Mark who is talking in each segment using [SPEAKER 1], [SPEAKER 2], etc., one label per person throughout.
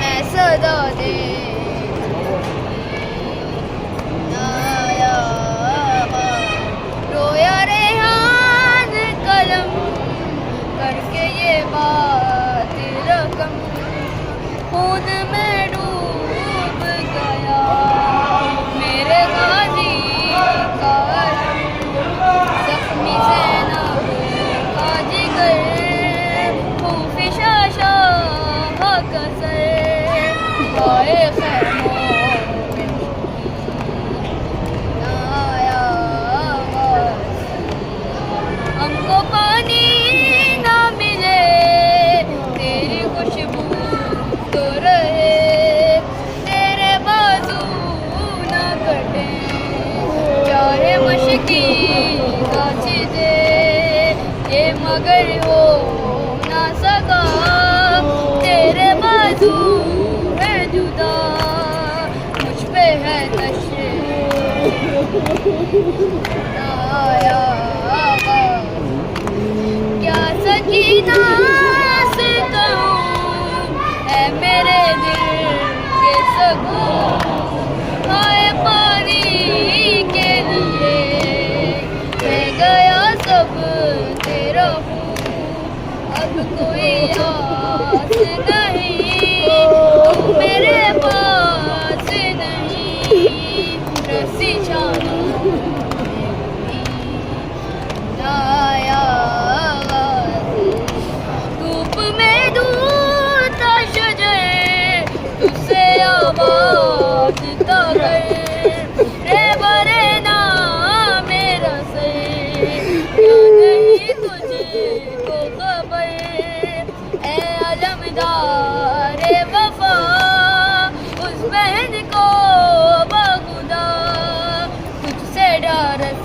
[SPEAKER 1] मैं सदा दे रोया रेहान कलम करके ये बात रकम खून में डूब गया मेरे गाजी का जख्मी सेना का जिगर खूफिशा शाह कसर आए खैमों में आया हमको पानी ना मिले तेरी खुशबू तो रहे तेरे बाजू ना कटे चाहे मुश्किल गाची दे ये मगर हो ना सका तेरे बाजू है जुदा मुझ पे है नशे आया क्या सकीना से कहूँ है मेरे दिल के सकून आए पानी के लिए मैं गया सब तेरा हूँ अब कोई आस नहीं तू मेरे पास नहीं रस्सी छाना आया धूप में दूता शजर तुझसे आवाज तगर रे बरे ना मेरा सर क्या नहीं तुझको खबर ए अलमदार वफा उस बहन को बगुदा तुझसे डरस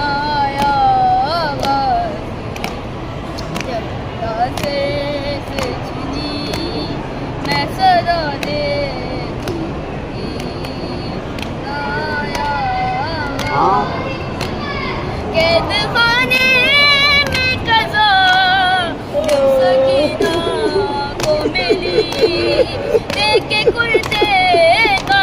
[SPEAKER 1] आया से छुनी मैं सदा दे आया कैद खाने में कज़ा जो सकीना को मिली देखे कुर्ते का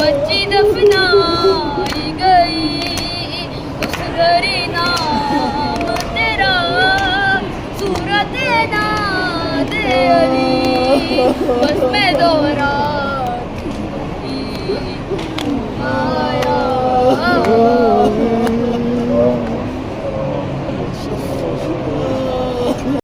[SPEAKER 1] बच्ची दफनाई गई उस घरी नाम तेरा सूरत नाद अली बस में दोहरा